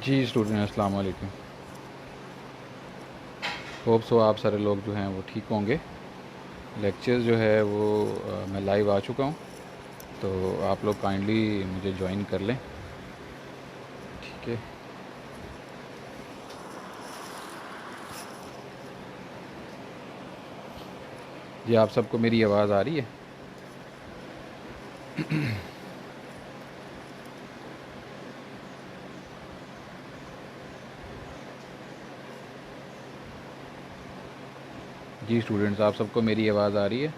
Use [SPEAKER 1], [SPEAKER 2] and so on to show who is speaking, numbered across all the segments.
[SPEAKER 1] जी student अस्सलाम वालेकुम। Hope so आप सारे लोग जो हैं वो ठीक होंगे। लेक्चर जो है वो मैं लाइव आ चुका हूँ, तो आप लोग काइंडली मुझे ज्वाइन कर लें। ठीक है जी, आप सबको मेरी आवाज़ आ रही है? जी स्टूडेंट्स, आप सबको मेरी आवाज़ आ रही है?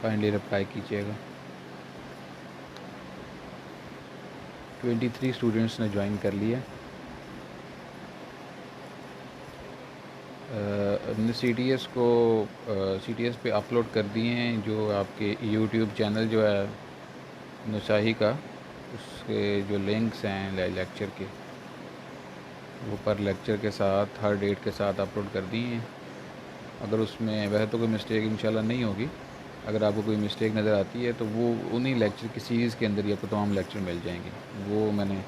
[SPEAKER 1] काइंडली रिप्लाई कीजिएगा। 23 स्टूडेंट्स ने ज्वाइन कर लिया। हमने सी टी एस पे अपलोड कर दिए हैं जो आपके यूट्यूब चैनल जो है नशाही का, उसके जो लिंक्स हैं लेक्चर के, वो पर लेक्चर के साथ हर डेट के साथ अपलोड कर दिए हैं। अगर उसमें वैसे तो कोई मिस्टेक इंशाल्लाह नहीं होगी। अगर आपको कोई मिस्टेक नज़र आती है तो वो उन्हीं लेक्चर की सीरीज़ के अंदर ही आपको तमाम लेक्चर मिल जाएंगे। वो मैंने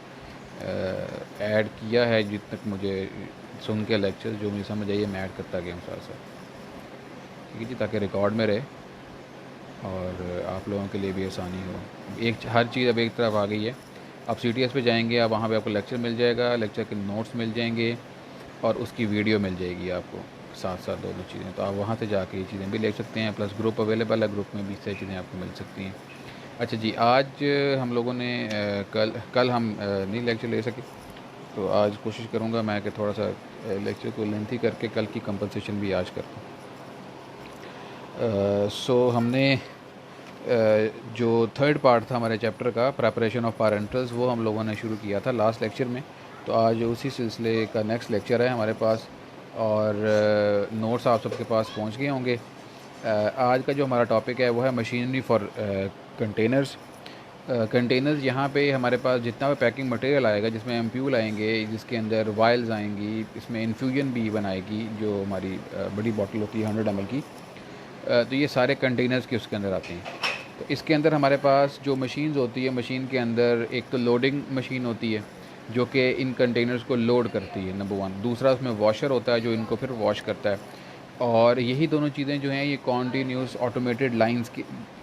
[SPEAKER 1] ऐड किया है जितने तक मुझे सुन के लेक्चर जो मुझे समझ आई है मैं ऐड करता गया हूँ साथ साथ। ठीक है जी, ताकि रिकॉर्ड में रहे और आप लोगों के लिए भी आसानी हो। एक हर चीज़ अब एक तरफ आ गई है। आप सी टी एस पे जाएंगे, आप वहाँ पे आपको लेक्चर मिल जाएगा, लेक्चर के नोट्स मिल जाएंगे और उसकी वीडियो मिल जाएगी आपको साथ साथ, दोनों चीज़ें। तो आप वहाँ से जाके ये चीज़ें भी ले सकते हैं। प्लस ग्रुप अवेलेबल है, ग्रुप में भी सारी चीज़ें आपको मिल सकती हैं। अच्छा जी, आज हम लोगों ने कल कल हम नहीं लेक्चर ले सके, तो आज कोशिश करूँगा मैं कि थोड़ा सा लेक्चर को लेंथी करके कल की कंपनसेशन भी आज करता हूँ। सो हमने जो थर्ड पार्ट था हमारे चैप्टर का, प्रेपरेशन ऑफ पैरेंटल्स, वो हम लोगों ने शुरू किया था लास्ट लेक्चर में। तो आज उसी सिलसिले का नेक्स्ट लेक्चर है हमारे पास और नोट्स आप सबके पास पहुंच गए होंगे। आज का जो हमारा टॉपिक है वो है मशीनरी फॉर कंटेनर्स। कंटेनर्स यहाँ पे हमारे पास जितना भी पैकिंग मटेरियल आएगा, जिसमें एम्प्यूल आएंगे, जिसके अंदर वायल्स आएंगी, इसमें इन्फ्यूजन भी बनाएगी जो हमारी बड़ी बॉटल होती है 100 ml की। तो ये सारे कंटेनर्स के उसके अंदर आते हैं। तो इसके अंदर हमारे पास जो मशीन्स होती है, मशीन के अंदर एक तो लोडिंग मशीन होती है जो कि इन कंटेनर्स को लोड करती है, नंबर वन। दूसरा उसमें वॉशर होता है जो इनको फिर वॉश करता है। और यही दोनों चीज़ें जो हैं ये कॉन्टीन्यूस ऑटोमेटेड लाइंस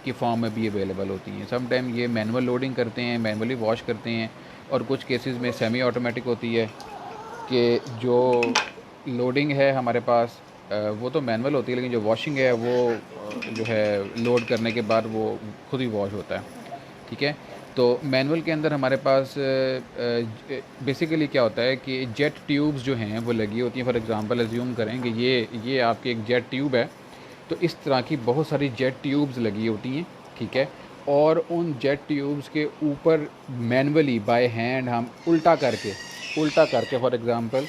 [SPEAKER 1] की फॉर्म में भी अवेलेबल होती हैं। सम टाइम ये मैनुअल लोडिंग करते हैं, मैनुअली वॉश करते हैं, और कुछ केसेस में सेमी ऑटोमेटिक होती है कि जो लोडिंग है हमारे पास वो तो मैनुअल होती है, लेकिन जो वॉशिंग है वो जो है लोड करने के बाद वो खुद ही वॉश होता है। ठीक है, तो मैनुअल के अंदर हमारे पास बेसिकली क्या होता है कि जेट ट्यूब्स जो हैं वो लगी होती हैं। फॉर एग्जांपल एज्यूम करें कि ये आपकी एक जेट ट्यूब है, तो इस तरह की बहुत सारी जेट ट्यूब्स लगी होती हैं। ठीक है, और उन जेट ट्यूब्स के ऊपर मैनुअली बाय हैंड हम उल्टा करके फॉर एग्ज़ाम्पल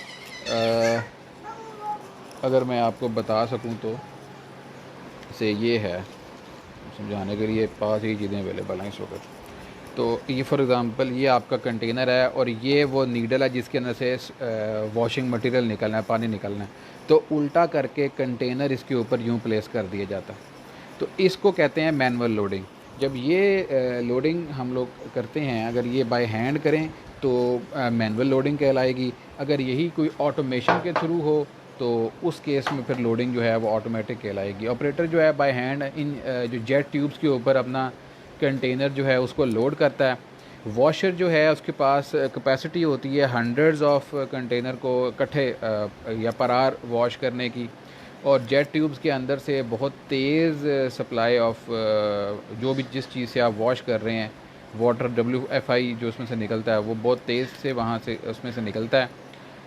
[SPEAKER 1] अगर मैं आपको बता सकूं तो से ये है समझाने के लिए, पास ही चीज़ें अवेलेबल हैं इस वक्त। तो ये फॉर एग्ज़ाम्पल ये आपका कंटेनर है और ये वो नीडल है जिसके अंदर से वॉशिंग मटेरियल निकलना है, पानी निकलना है। तो उल्टा करके कंटेनर इसके ऊपर यूँ प्लेस कर दिया जाता है। तो इसको कहते हैं मैनुअल लोडिंग। जब ये लोडिंग हम लोग करते हैं, अगर ये बाय हैंड करें तो मैनुअल लोडिंग कहलाएगी। अगर यही कोई ऑटोमेशन के थ्रू हो तो उस केस में फिर लोडिंग जो है वो ऑटोमेटिक कहलाएगी। ऑपरेटर जो है बाय हैंड इन जो जेट ट्यूब्स के ऊपर अपना कंटेनर जो है उसको लोड करता है। वॉशर जो है उसके पास कैपेसिटी होती है हंड्रेड्स ऑफ कंटेनर को इकट्ठे या पर आवर वॉश करने की। और जेट ट्यूब्स के अंदर से बहुत तेज़ सप्लाई ऑफ जो भी जिस चीज़ से आप वॉश कर रहे हैं, वाटर WFI जो उसमें से निकलता है वो बहुत तेज़ से वहाँ से उसमें से निकलता है।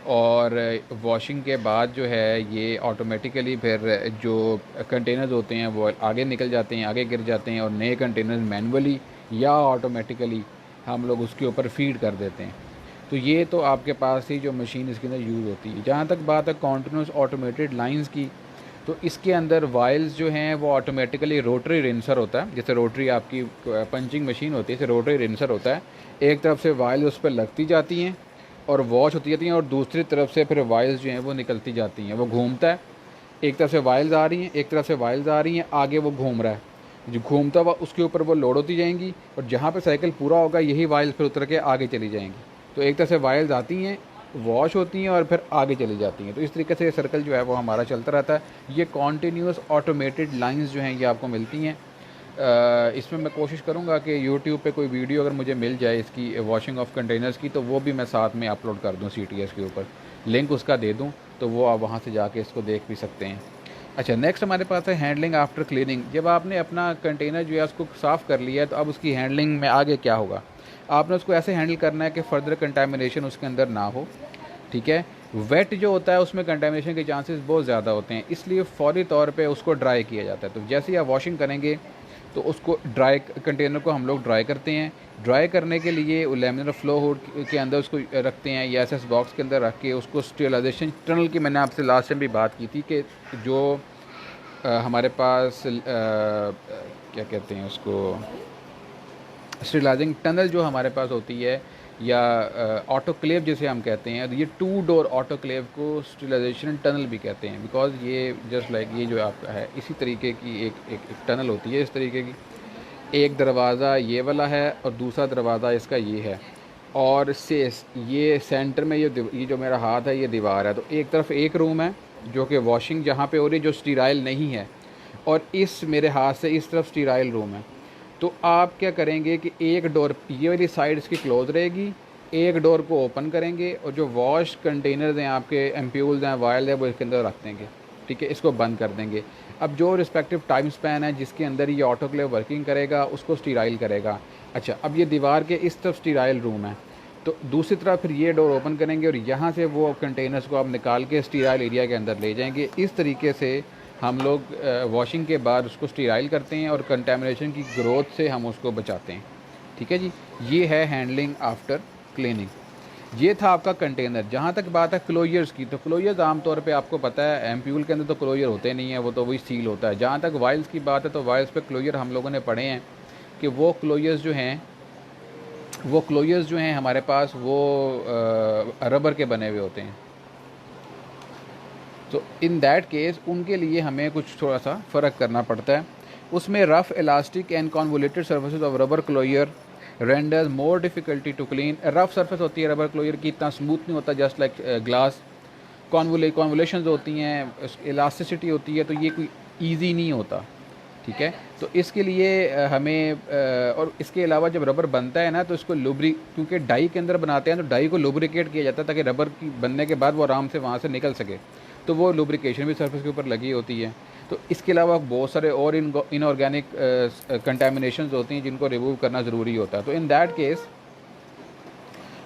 [SPEAKER 1] और वॉशिंग के बाद जो है ये ऑटोमेटिकली फिर जो कंटेनर्स होते हैं वो आगे निकल जाते हैं, आगे गिर जाते हैं, और नए कंटेनर्स मैनुअली या ऑटोमेटिकली हम लोग उसके ऊपर फीड कर देते हैं। तो ये तो आपके पास ही जो मशीन इसके अंदर यूज़ होती है। जहाँ तक बात है कॉन्टीन्यूस ऑटोमेटेड लाइंस की, तो इसके अंदर वाइल्स जो हैं वो ऑटोमेटिकली रोटरी रिंसर होता है। जैसे रोटरी आपकी पंचिंग मशीन होती है, जैसे रोटरी रिंसर होता है। एक तरफ से वाइल्स उस पर लगती जाती हैं और वॉश होती जाती हैं, और दूसरी तरफ से फिर वाइल्स जो हैं वो निकलती जाती हैं। वो घूमता है, एक तरफ से वाइल्स आ रही हैं, एक तरफ से वाइल्स आ रही हैं, आगे वो घूम रहा है। जो घूमता हुआ उसके ऊपर वो लोड होती जाएंगी, और जहाँ पे साइकिल पूरा होगा यही वाइल्स फिर उतर के आगे चली जाएंगी। तो एक तरह से वाइल्स आती हैं, वॉश होती हैं और फिर आगे चली जाती हैं। तो इस तरीके से ये सर्कल जो है वो हमारा चलता रहता है। ये कॉन्टीन्यूस ऑटोमेटेड लाइंस जो हैं ये आपको मिलती हैं। इसमें मैं कोशिश करूँगा कि यूट्यूब पे कोई वीडियो अगर मुझे मिल जाए इसकी वॉशिंग ऑफ कंटेनर्स की, तो वो भी मैं साथ में अपलोड कर दूँ CTS के ऊपर, लिंक उसका दे दूँ, तो वो आप वहाँ से जाके इसको देख भी सकते हैं। अच्छा, नेक्स्ट हमारे पास है हैंडलिंग आफ्टर क्लीनिंग। जब आपने अपना कंटेनर जो है उसको साफ़ कर लिया है, तो अब उसकी हैंडलिंग में आगे क्या होगा। आपने उसको ऐसे हैंडल करना है कि फ़र्दर कंटामिनेशन उसके अंदर ना हो। ठीक है, वेट जो होता है उसमें कंटामिनेशन के चांसेस बहुत ज़्यादा होते हैं, इसलिए फ़ौरी तौर पे उसको ड्राई किया जाता है। तो जैसे ही आप वॉशिंग करेंगे तो उसको ड्राई, कंटेनर को हम लोग ड्राई करते हैं। ड्राई करने के लिए लैमिनर फ्लो हुड के अंदर उसको रखते हैं, या SS बॉक्स के अंदर रख के उसको स्टेरिलाइजेशन टनल की, मैंने आपसे लास्ट टाइम भी बात की थी कि जो हमारे पास क्या कहते हैं उसको, स्टेरिलाइजिंग टनल जो हमारे पास होती है, या ऑटोक्लेव जिसे हम कहते हैं। ये 2 डोर ऑटोक्लेव को स्टेरिलाइजेशन टनल भी कहते हैं, बिकॉज़ ये जस्ट लाइक ये जो आपका है इसी तरीके की एक टनल होती है इस तरीके की। एक दरवाज़ा ये वाला है और दूसरा दरवाज़ा इसका ये है, और से ये सेंटर में ये जो मेरा हाथ है ये दीवार है। तो एक तरफ एक रूम है जो कि वॉशिंग जहाँ पे हो रही है, जो स्टीराइल नहीं है, और इस मेरे हाथ से इस तरफ स्टीराइल रूम है। तो आप क्या करेंगे कि एक डोर ये वाली साइड इसकी क्लोज़ रहेगी, एक डोर को ओपन करेंगे, और जो वॉश कंटेनर्स हैं आपके, एम्प्यूल्स हैं, वायल है, वो इसके अंदर रख देंगे। ठीक है, इसको बंद कर देंगे। अब जो रिस्पेक्टिव टाइम स्पैन है जिसके अंदर ये ऑटोक्लेव वर्किंग करेगा उसको स्टीराइल करेगा। अच्छा, अब ये दीवार के इस तरफ स्टीराइल रूम है, तो दूसरी तरफ फिर ये डोर ओपन करेंगे और यहाँ से वो कंटेनर्स को आप निकाल के स्टीराइल एरिया के अंदर ले जाएंगे। इस तरीके से हम लोग वॉशिंग के बाद उसको स्टीराइल करते हैं और कंटेमिनेशन की ग्रोथ से हम उसको बचाते हैं। ठीक है जी, ये है हैंडलिंग आफ्टर क्लीनिंग। ये था आपका कंटेनर। जहाँ तक बात है क्लोजर्स की, तो क्लोजर्स आमतौर पे आपको पता है एम्प्यूल के अंदर तो क्लोजर होते नहीं हैं, वो तो वही सील होता है। जहाँ तक वाइल्स की बात है, तो वाइल्स पे क्लोजर हम लोगों ने पढ़े हैं कि वो क्लोजर्स जो हैं हमारे पास वो रबर के बने हुए होते हैं। तो इन दैट केस उनके लिए हमें कुछ थोड़ा सा फ़र्क करना पड़ता है। उसमें rough elastic and convoluted surfaces of rubber closure renders more difficulty to clean. Rough surface होती है रबर क्लोजर की, इतना स्मूथ नहीं होता, जस्ट लाइक ग्लास। कॉन्वोलेशंस होती हैं, इलास्टिसिटी होती है, तो ये कोई ईजी नहीं होता। ठीक है, तो इसके लिए हमें और इसके अलावा जब रबर बनता है ना, तो इसको क्योंकि डाई के अंदर बनाते हैं, तो डाई को लुब्रिकेट किया जाता है ताकि रबर की बनने के बाद वो आराम से वहाँ से निकल सके। तो वो लुब्रिकेशन भी सरफेस के ऊपर लगी होती है। तो इसके अलावा बहुत सारे और इनऑर्गेनिक कंटेमिनेशंस होती हैं जिनको रिमूव करना ज़रूरी होता है। तो इन दैट केस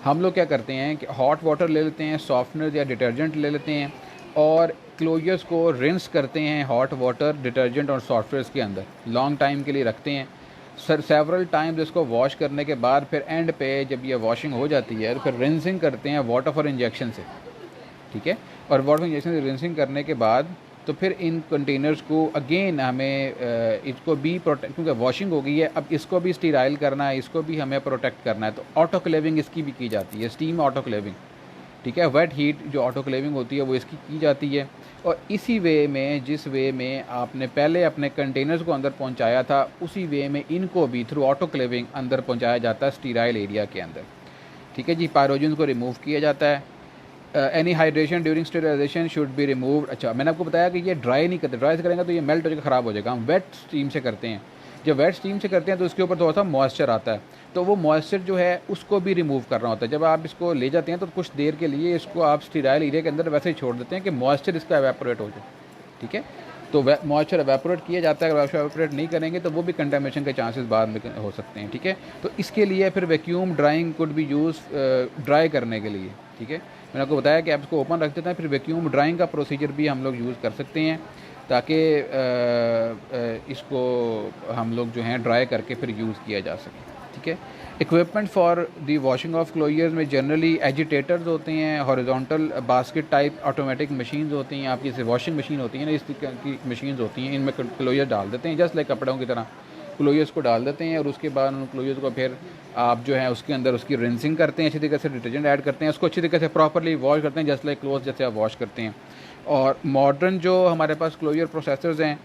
[SPEAKER 1] हम लोग क्या करते हैं कि हॉट वाटर ले लेते हैं, सॉफ्टनर या डिटर्जेंट ले लेते हैं, और क्लोजर्स को रिंस करते हैं हॉट वाटर, डिटर्जेंट और सॉफ्टवेयर्स के अंदर, लॉन्ग टाइम के लिए रखते हैं। सेवरल टाइम्स इसको वॉश करने के बाद फिर एंड पे जब ये वॉशिंग हो जाती है, फिर रिंसिंग करते हैं वाटर फॉर इंजेक्शन से। ठीक है, और वाटर इंजेक्शन से रिंसिंग करने के बाद तो फिर इन कंटेनर्स को अगेन हमें इसको भी प्रोटेक्ट, क्योंकि वॉशिंग हो गई है, अब इसको भी स्टीराइल करना है, इसको भी हमें प्रोटेक्ट करना है। तो ऑटोक्लेविंग इसकी भी की जाती है, स्टीम ऑटोक्लेविंग। ठीक है, वेट हीट जो ऑटोक्लेविंग होती है वो इसकी की जाती है। और इसी वे में, जिस वे में आपने पहले अपने कंटेनर्स को अंदर पहुंचाया था, उसी वे में इनको भी थ्रू ऑटोक्लेविंग अंदर पहुंचाया जाता है स्टीराइल एरिया के अंदर। ठीक है जी, पायरोजन को रिमूव किया जाता है। Any hydration during sterilisation should be removed. अच्छा, मैंने आपको बताया कि ये ड्राई नहीं करते, ड्राई से करेंगे तो ये मेल्ट हो जाएगा, ख़राब हो जाएगा। हम वेट स्टीम से करते हैं। जब वेट स्टीम से करते हैं तो इसके ऊपर थोड़ा सा मॉइस्चर आता है, तो वो मॉइस्चर जो है उसको भी रिमूव करना होता है। जब आप इसको ले जाते हैं तो कुछ देर के लिए इसको आप स्टीराइल एरिया के अंदर वैसे ही छोड़ देते हैं कि मॉइस्चर इसका एवेपोरेट हो जाए। ठीक है, तो मॉइस्चर एवेपोरेट किया जाता है। अगर एवेपोरेट नहीं करेंगे तो वो भी कंटामिनेशन के चांसेस बाद में हो सकते हैं। ठीक है, तो इसके लिए फिर vacuum drawing could be use dry करने के लिए। ठीक है, मैंने आपको बताया कि आप इसको ओपन रख देते हैं, फिर वैक्यूम ड्राइंग का प्रोसीजर भी हम लोग यूज़ कर सकते हैं ताकि इसको हम लोग जो हैं ड्राई करके फिर यूज़ किया जा सके। ठीक है, equipment for the washing of closures में जनरली एजिटेटर्स होते हैं, horizontal basket type automatic machines होती हैं, आपकी जैसे वॉशिंग मशीन होती है ना, इस तरह की मशीन्स होती हैं, इनमें क्लोजर डाल देते हैं, जस्ट लाइक कपड़ों की तरह क्लोजर्स को डाल देते हैं, और उसके बाद उन क्लोजर्स को फिर आप जो है उसके अंदर उसकी रिंसिंग करते हैं, अच्छी तरीके से डिटर्जेंट ऐड करते हैं, उसको अच्छी तरीके से प्रॉपरली वॉश करते हैं, जस्ट लाइक क्लोथ जैसे आप वॉश करते हैं। और मॉडर्न जो हमारे पास क्लोजर प्रोसेसर्स हैं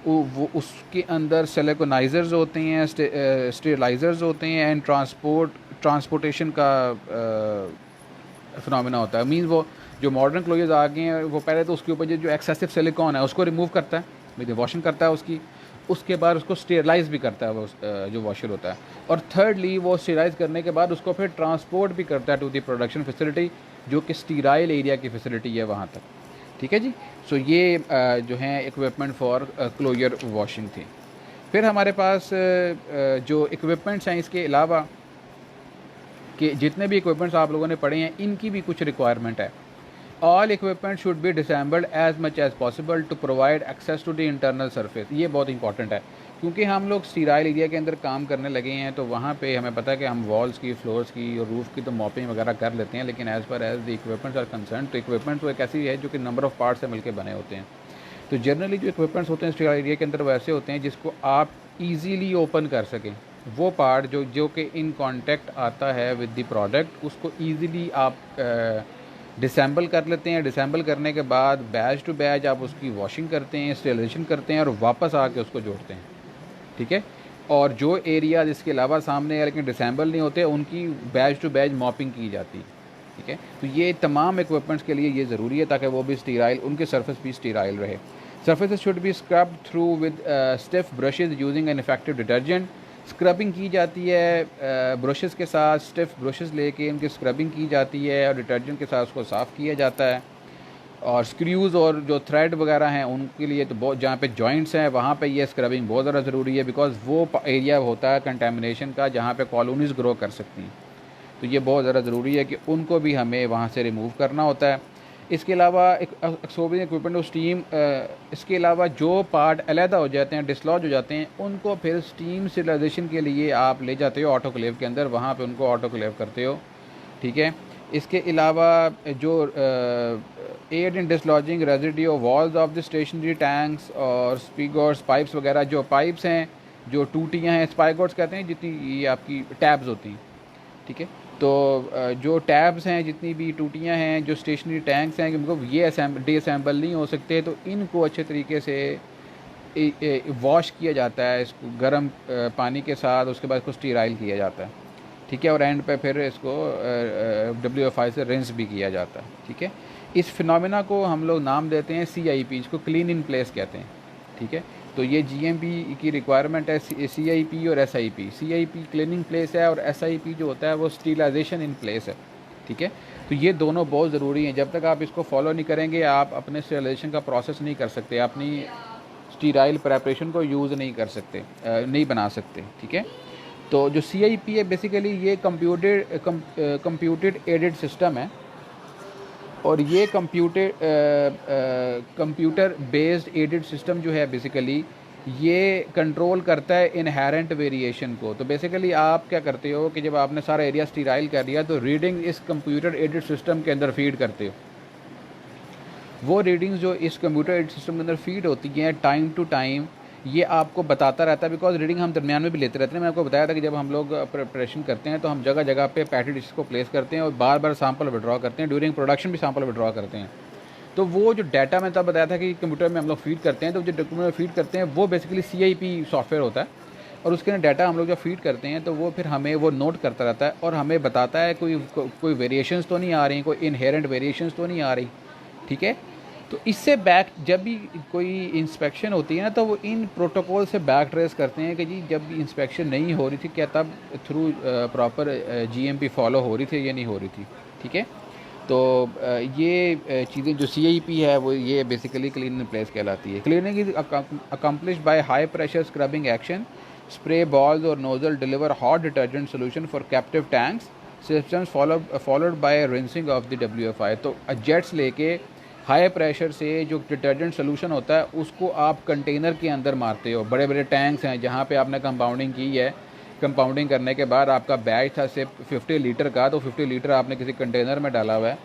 [SPEAKER 1] वो उसके अंदर सिलिकॉनाइज़र्स होते हैं, स्टेरलाइज़र्स होते हैं, एंड ट्रांसपोर्टेशन का फिनोमेना होता है। मीन्स वो जो मॉडर्न क्लोजर्स आ गए हैं, वो पहले तो उसके ऊपर जो एक्सेसिव सिलिकॉन है उसको रिमूव करता है, मीन वॉशिंग करता है उसकी, उसके बाद उसको स्टेरलाइज भी करता है वो जो वॉशर होता है, और थर्डली वो स्टेरलाइज करने के बाद उसको फिर ट्रांसपोर्ट भी करता है टू दी प्रोडक्शन फैसिलिटी, जो कि स्टीराइल एरिया की फैसिलिटी है वहाँ तक। ठीक है जी। सो ये जो हैं इक्विपमेंट फॉर क्लोजर वॉशिंग थी। फिर हमारे पास जो इक्विपमेंट्स हैं इसके अलावा, कि जितने भी इक्विपमेंट्स आप लोगों ने पढ़े हैं इनकी भी कुछ रिक्वायरमेंट है। All equipment should be disassembled as much as possible to provide access to the internal surface. ये बहुत इंपॉर्टेंट है, क्योंकि हम लोग स्टीराइल एरिया के अंदर काम करने लगे हैं, तो वहाँ पे हमें पता है कि हम वॉल्स की, फ्लोर्स की और रूफ़ की तो मॉपिंग वगैरह कर लेते हैं, लेकिन as per as the equipments are concern, तो इक्विपमेंट तो एक ऐसी है जो कि नंबर ऑफ़ पार्ट से मिलकर बने होते हैं। तो जनरली जो इक्विपमेंट्स होते हैं स्टीराइल एरिया के अंदर वैसे होते हैं जिसको आप ईजीली ओपन कर सकें। वो पार्ट जो कि इन कांटेक्ट आता है विद द प्रोडक्ट, उसको ईज़िली आप डिसेंबल कर लेते हैं। डिसेंबल करने के बाद बैच टू बैच आप उसकी वॉशिंग करते हैं, स्टेरिलाइजेशन करते हैं और वापस आके उसको जोड़ते हैं। ठीक है। और जो एरिया जिसके अलावा सामने है लेकिन डिसेंबल नहीं होते, उनकी बैच टू बैच मॉपिंग की जाती है। ठीक है। तो ये तमाम इक्विपमेंट्स के लिए ये ज़रूरी है ताकि वो भी स्टीराइल, उनके सरफेस भी स्टीराइल रहे। Surface should be scrubbed through with stiff brushes using an effective detergent. Scrubbing की जाती है ब्रशेज़ के साथ, स्टिफ ब्रशेज़ लेके उनकी स्क्रबिंग की जाती है और डिटर्जेंट के साथ उसको साफ़ किया जाता है। और स्क्रूज़ और जो थ्रेड वगैरह हैं उनके लिए तो बहुत, जहाँ पे जॉइंट्स हैं वहाँ पे ये स्क्रबिंग बहुत ज़्यादा ज़रूरी है, बिकॉज़ वो एरिया होता है कंटेमिनेशन का जहाँ पे कॉलोनीज़ ग्रो कर सकती हैं। तो ये बहुत ज़्यादा ज़रूरी है कि उनको भी हमें वहाँ से रिमूव करना होता है। इसके अलावा एक्सोबिंग इक्विपमेंट और स्टीम, इसके अलावा जो पार्ट अलहदा हो जाते हैं, डिसलॉज हो जाते हैं, उनको फिर स्टीम स्टेरिलाइजेशन के लिए आप ले जाते हो ऑटोक्लेव के अंदर, वहाँ पे उनको ऑटोक्लेव करते हो। ठीक है। इसके अलावा जो aid in dislodging residue walls of the stationary tanks और स्पीगोर्स, पाइप्स वगैरह, जो पाइप्स हैं, जो टूटियाँ हैं, स्पाइगोर्स कहते हैं, जितनी ये आपकी टैब्स होती हैं। ठीक है। तो जो टैब्स हैं, जितनी भी टूटियाँ हैं, जो स्टेशनरी टैंक्स हैं, मतलब ये डिसम्बल नहीं हो सकते, तो इनको अच्छे तरीके से वॉश किया जाता है, इसको गर्म पानी के साथ, उसके बाद इसको स्टीराइल किया जाता है। ठीक है। और एंड पे फिर इसको WFI से रिंस भी किया जाता है। ठीक है। इस फिनोमेना को हम लोग नाम देते हैं CIP, इसको क्लीन इन प्लेस कहते हैं। ठीक है। तो ये GMP की रिक्वायरमेंट है, CIP और SIP। CIP क्लीनिंग प्लेस है और SIP जो होता है वो स्टीलाइजेशन इन प्लेस है। ठीक है। तो ये दोनों बहुत ज़रूरी हैं। जब तक आप इसको फॉलो नहीं करेंगे, आप अपने स्टीलाइजेशन का प्रोसेस नहीं कर सकते, अपनी स्टीराइल प्रेपरेशन को यूज़ नहीं कर सकते, नहीं बना सकते। ठीक है। तो जो CIP है बेसिकली ये कंप्यूटेड एडेड सिस्टम है, और ये कंप्यूटर बेस्ड एडेड सिस्टम जो है बेसिकली ये कंट्रोल करता है इनहेरेंट वेरिएशन को। तो बेसिकली आप क्या करते हो कि जब आपने सारा एरिया स्टीराइल कर दिया, तो रीडिंग इस कंप्यूटर एडेड सिस्टम के अंदर फीड करते हो। वो रीडिंग्स जो इस कंप्यूटर एडेड सिस्टम के अंदर फीड होती हैं टाइम टू टाइम, ये आपको बताता रहता है, बिकॉज रीडिंग हम दरमियान में भी लेते रहते हैं। मैं आपको बताया था कि जब हम लोग प्रिपरेशन करते हैं तो हम जगह जगह पे पैटी डिशेस को प्लेस करते हैं और बार बार सैंपल विड्रॉ करते हैं, ड्यूरिंग प्रोडक्शन भी सैंपल विड्रॉ करते हैं। तो वो जो डाटा मैं तब बताया था कि कंप्यूटर में हम लोग फीड करते हैं, तो जो डॉक्यूमेंट में फीड करते हैं वो बेसिकली CIP सॉफ्टवेयर होता है, और उसके अंदर डाटा हम लोग जब फीड करते हैं तो वो फिर हमें वो नोट करता रहता है और हमें बताता है कोई वेरिएशंस तो नहीं आ रही, कोई इनहेरेंट वेरिएशंस तो नहीं आ रही। ठीक है। तो इससे बैक, जब भी कोई इंस्पेक्शन होती है ना, तो वो इन प्रोटोकॉल से बैक ट्रेस करते हैं कि जी जब भी इंस्पेक्शन नहीं हो रही थी, क्या तब थ्रू प्रॉपर GMP फॉलो हो रही थी या नहीं हो रही थी। ठीक है। तो ये चीज़ें जो CIP है वो ये बेसिकली क्लीन इन प्लेस कहलाती है। Cleaning is accomplished by high pressure scrubbing action, spray balls और nozzle deliver hot detergent solution for captive tanks systems followed by rinsing of the WFI। तो जेट्स लेके हाई प्रेशर से जो detergent solution होता है उसको आप कंटेनर के अंदर मारते हो। बड़े बड़े टैंक्स हैं जहाँ पे आपने कंपाउंडिंग की है, कंपाउंडिंग करने के बाद आपका बैच था सिर्फ 50 लीटर का, तो 50 लीटर आपने किसी कंटेनर में डाला हुआ है,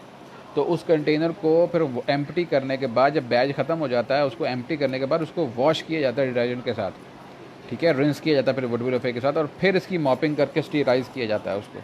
[SPEAKER 1] तो उस कंटेनर को फिर एम्प्टी करने के बाद जब बैच ख़त्म हो जाता है, उसको एम्प्टी करने के बाद उसको वॉश किया जाता है डिटर्जेंट के साथ। ठीक है। रिंस किया जाता है फिर WFI के साथ, और फिर इसकी मॉपिंग करके स्टीराइज किया जाता है उसको।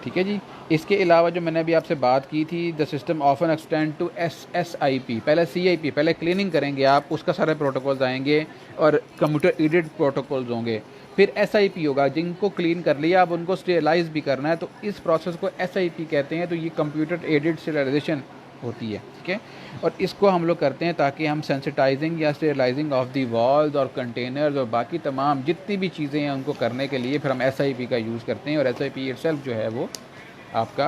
[SPEAKER 1] ठीक है जी। इसके अलावा जो मैंने अभी आपसे बात की थी, the system often extend to SSIP, पहले CIP, पहले क्लीनिंग करेंगे आप, उसका सारे प्रोटोकॉल्स आएंगे और कंप्यूटर एडेड प्रोटोकॉल्स होंगे। फिर SIP होगा, जिनको क्लीन कर लिया अब उनको स्टेरलाइज भी करना है, तो इस प्रोसेस को SIP कहते हैं। तो ये कंप्यूटर एडेड स्टेरलाइजेशन होती है, ठीक है। और इसको हम लोग करते हैं ताकि हम सेंसिटाइजिंग या स्टेरलाइजिंग ऑफ दी वॉल्स और कंटेनर्स और बाकी तमाम जितनी भी चीज़ें हैं उनको करने के लिए फिर हम SIP का यूज़ करते हैं। और SIP इटसेल्फ जो है वो आपका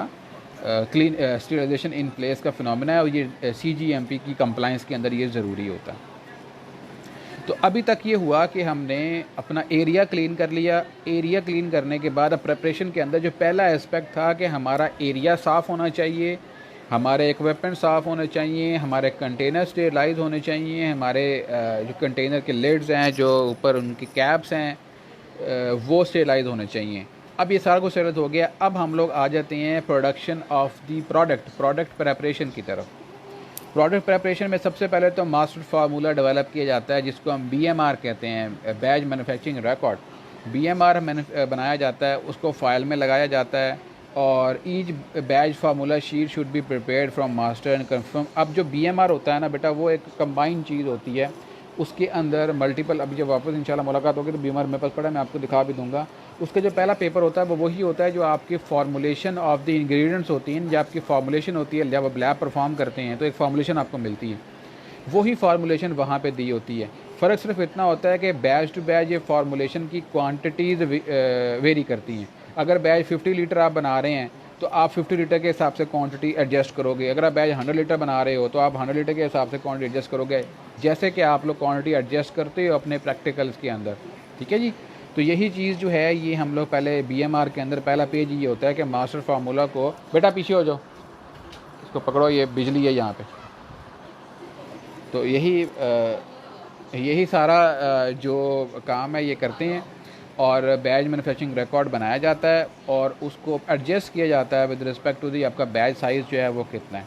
[SPEAKER 1] क्लीन स्टेरिलाइजेशन इन प्लेस का फिनोमेना है, और ये CGMP की कंप्लाइंस के अंदर ये ज़रूरी होता है। तो अभी तक ये हुआ कि हमने अपना एरिया क्लीन कर लिया। एरिया क्लीन करने के बाद अब प्रेपरेशन के अंदर जो पहला एस्पेक्ट था कि हमारा एरिया साफ़ होना चाहिए, हमारे इक्विपमेंट साफ़ होने चाहिए, हमारे कंटेनर स्टेरलाइज होने चाहिए, हमारे जो कंटेनर के लिड्स हैं, जो ऊपर उनकी कैप्स हैं, वो स्टेरलाइज होने चाहिए। अब ये सारा कुछ स्टेरलाइज हो गया। अब हम लोग आ जाते हैं production of the product preparation की तरफ। प्रोडक्ट प्रेपरेशन में सबसे पहले तो मास्टर फार्मूला डेवलप किया जाता है, जिसको हम BMR कहते हैं, बैच मैन्युफैक्चरिंग रिकॉर्ड। BMR बनाया जाता है, उसको फाइल में लगाया जाता है, और each batch formula sheet should be prepared from master and confirm. अब जो BMR होता है ना बेटा, वो एक कंबाइंड चीज़ होती है, उसके अंदर मल्टीपल, अभी जब वापस इंशाल्लाह मुलाकात होगी तो BMR मेरे पास पड़ा है, मैं आपको दिखा भी दूंगा। उसका जो पहला पेपर होता है वो वही होता है जो आपकी फार्मूलेशन ऑफ द इंग्रेडिएंट्स होती हैं, जब आपकी फार्मूलेशन होती है, जब आप लैब परफॉर्म करते हैं तो एक फार्मूलेशन आपको मिलती है, वही फार्मूलेशन वहाँ पे दी होती है। फ़र्क सिर्फ इतना होता है कि बैच टू बैच ये फार्मूलेशन की क्वांटिटीज़ वेरी करती हैं। अगर बैच 50 लीटर आप बना रहे हैं तो आप 50 लीटर के हिसाब से क्वांटिटी एडजस्ट करोगे। अगर आप बैच 100 लीटर बना रहे हो तो आप 100 लीटर के हिसाब से क्वांटिटी एडजस्ट करोगे, जैसे कि आप लोग क्वांटिटी एडजस्ट करते हो अपने प्रैक्टिकल्स के अंदर, ठीक है जी। तो यही चीज़ जो है ये हम लोग पहले BMR के अंदर पहला पेज ये होता है कि मास्टर फार्मूला को, बेटा पीछे हो जाओ, इसको पकड़ो, ये बिजली है यहाँ पे। तो यही सारा जो काम है ये करते हैं, और बैच मैन्युफैक्चरिंग रिकॉर्ड बनाया जाता है और उसको एडजस्ट किया जाता है विद रिस्पेक्ट टू दी आपका बैच साइज़ जो है वो कितना है।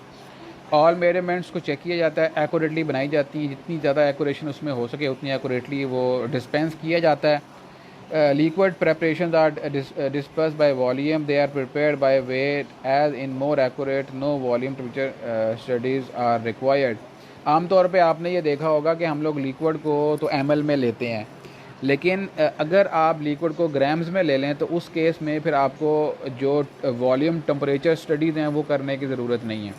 [SPEAKER 1] ऑल मेजरमेंट्स को चेक किया जाता है, एक्यूरेटली बनाई जाती है, जितनी ज़्यादा एक्यूरेशन उसमें हो सके उतनी एक्यूरेटली वो डिस्पेंस किया जाता है। Liquid preparations are dispersed by volume. They are prepared by weight as in more accurate no volume temperature studies are required. आमतौर पे आपने ये देखा होगा कि हम लोग लिक्विड को तो ml में लेते हैं, लेकिन अगर आप लिक्विड को ग्राम्स में ले लें तो उस केस में फिर आपको जो वॉल्यूम टेम्परेचर स्टडीज़ हैं वो करने की ज़रूरत नहीं है।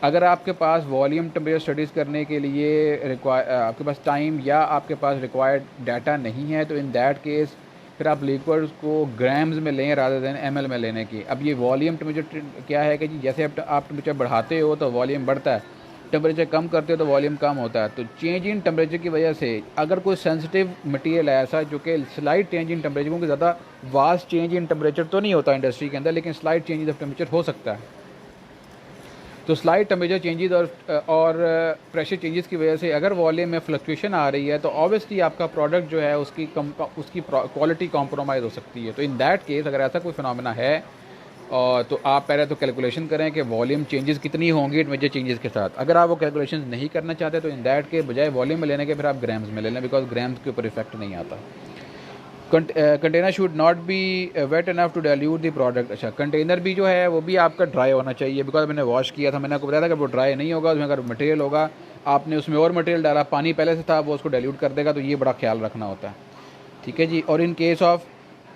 [SPEAKER 1] अगर आपके पास वॉल्यूम टेम्परेचर स्टडीज़ करने के लिए आपके पास टाइम या आपके पास रिक्वायर्ड डाटा नहीं है, तो इन दैट केस फिर आप लिक्विड्स को ग्राम्स में लें रादर देन ml में लेने की। अब ये वॉल्यूम टेम्परेचर क्या है कि जी जैसे आप टेम्परेचर बढ़ाते हो तो वॉल्यूम बढ़ता है, टेम्परेचर कम करते हो तो वॉल्यूम कम होता है। तो चेंज इन टेम्परेचर की वजह से अगर कोई सेंसिटिव मटेरियल है ऐसा जो कि स्लाइट चेंज इन टेम्परेचर, क्योंकि ज़्यादा वास्ट चेंज इन टेम्परेचर तो नहीं होता इंडस्ट्री के अंदर, लेकिन स्लाइट चेंज ऑफ टेम्परेचर हो सकता है। तो स्लाइट टेम्परेचर चेंजेस और प्रेशर चेंजेस की वजह से अगर वॉल्यूम में फ्लक्चुएशन आ रही है तो ऑब्वियसली आपका प्रोडक्ट जो है उसकी क्वालिटी कॉम्प्रोमाइज़ हो सकती है। तो इन दैट केस अगर ऐसा कोई फिनोमेना है और तो आप पहले तो कैलकुलेशन करें कि वॉल्यूम चेंजेस कितनी होंगी टेम्परेचर चेंजेस के साथ। अगर आप वो कैलकुलेशन नहीं करना चाहते तो इन दैट के बजाय वॉल्यूम में लेने के फिर आप ग्राम्स में ले लें, बिकॉज ग्राम्स के ऊपर इफेक्ट नहीं आता। Container should not be wet enough to dilute the product. अच्छा, कंटेनर भी जो है वो भी आपका ड्राई होना चाहिए, बिकॉज मैंने वॉश किया था, मैंने आपको बताया था कि वो ड्राई नहीं होगा, उसमें अगर मटेरियल होगा, आपने उसमें और मटेरियल डाला, पानी पहले से था, वो उसको डाइल्यूट कर देगा, तो ये बड़ा ख्याल रखना होता है, ठीक है जी। और इन केस ऑफ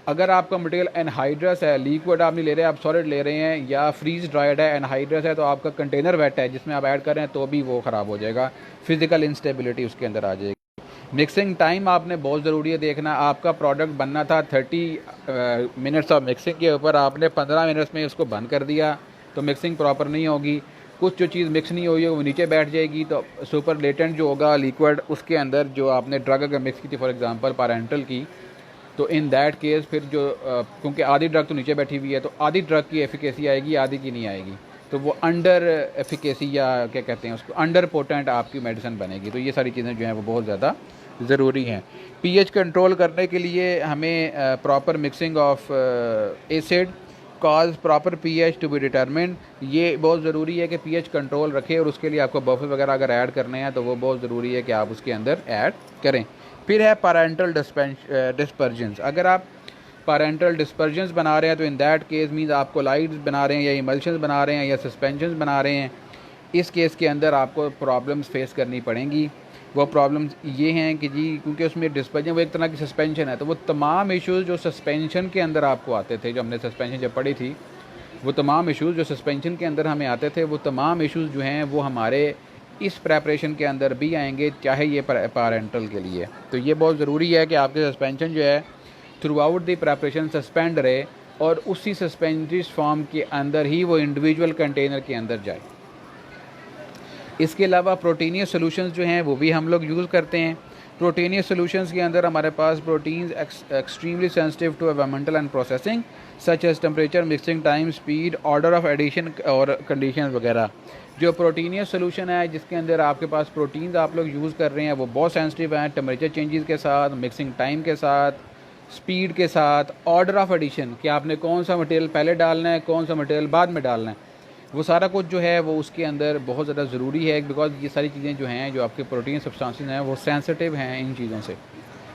[SPEAKER 1] अगर आपका मटेरियल एनहाइड्रस है, लिक्विड आप नहीं ले रहे, आप सॉलिड ले रहे हैं, या फ्रीज ड्राइड है, एनहाइड्रस है, तो आपका कंटेनर वेट है जिसमें आप ऐड कर रहे हैं तो भी वो ख़राब हो जाएगा, फिजिकल इंस्टेबिलिटी उसके अंदर आ जाएगी। मिक्सिंग टाइम आपने बहुत ज़रूरी है देखना। आपका प्रोडक्ट बनना था 30 मिनट्स ऑफ मिक्सिंग के ऊपर, आपने 15 मिनट्स में उसको बंद कर दिया तो मिक्सिंग प्रॉपर नहीं होगी। कुछ जो चीज़ मिक्स नहीं हुई है वो नीचे बैठ जाएगी, तो सुपर लेटेंट जो होगा लिक्विड उसके अंदर जो आपने ड्रग अगर मिक्स की थी, फॉर एग्जांपल पारेंटल की, तो इन दैट केस फिर जो क्योंकि आधी ड्रग तो नीचे बैठी हुई है, तो आधी ड्रग की एफिकेसी आएगी, आधी की नहीं आएगी, तो वो अंडर एफिकेसी या क्या कहते हैं उसको, अंडर पोटेंट आपकी मेडिसिन बनेगी। तो ये सारी चीज़ें जो हैं वो बहुत ज़्यादा ज़रूरी हैं। पीएच कंट्रोल करने के लिए हमें proper mixing of acid cause proper pH to be determined, ये बहुत ज़रूरी है कि पीएच कंट्रोल रखें, और उसके लिए आपको बफर वगैरह अगर ऐड करने हैं तो वो बहुत ज़रूरी है कि आप उसके अंदर ऐड करें। फिर है पैरेंटल डिस्पर्जेंस। अगर आप पैरेंटल डिस्पर्जन्स बना रहे हैं, तो इन दैट केस मीन्स आप कोलाइड्स बना रहे हैं या इमल्शंस बना रहे हैं या सस्पेंशंस बना रहे हैं। इस केस के अंदर आपको प्रॉब्लम्स फेस करनी पड़ेंगी। वो प्रॉब्लम्स ये हैं कि जी क्योंकि उसमें डिस्पर्जन वो एक तरह की सस्पेंशन है, तो वो तमाम इश्यूज़ जो सस्पेंशन के अंदर आपको आते थे, जो हमने सस्पेंशन जब पढ़ी थी, वो तमाम इश्यूज़ जो सस्पेंशन के अंदर हमें आते थे, वो तमाम इश्यूज़ जो हैं वो हमारे इस प्रेपरेशन के अंदर भी आएंगे, चाहे ये पैरेंटल के लिए। तो ये बहुत ज़रूरी है कि आपके सस्पेंशन जो है through out the preparation suspend रहे और उसी सस्पेंडिश फॉर्म के अंदर ही वो इंडिविजुअल कंटेनर के अंदर जाए। इसके अलावा प्रोटीनियस सॉल्यूशंस जो हैं वो भी हम लोग यूज़ करते हैं। प्रोटीनियस सॉल्यूशंस के अंदर हमारे पास proteins extremely sensitive to environmental and processing such as temperature, mixing time, speed, order of addition और कंडीशन वगैरह। जो प्रोटीनियस सॉल्यूशन है जिसके अंदर आपके पास प्रोटीन्स आप लोग यूज़ कर रहे हैं वो बहुत सेंसिटिव हैं टेम्परेचर चेंजेस के साथ, मिक्सिंग टाइम के साथ, स्पीड के साथ, ऑर्डर ऑफ एडिशन कि आपने कौन सा मटेरियल पहले डालना है, कौन सा मटेरियल बाद में डालना है, वो सारा कुछ जो है वो उसके अंदर बहुत ज़्यादा ज़रूरी है। बिकॉज ये सारी चीज़ें जो हैं, जो आपके प्रोटीन सब्सटेंसेस हैं, वो सेंसिटिव हैं इन चीज़ों से।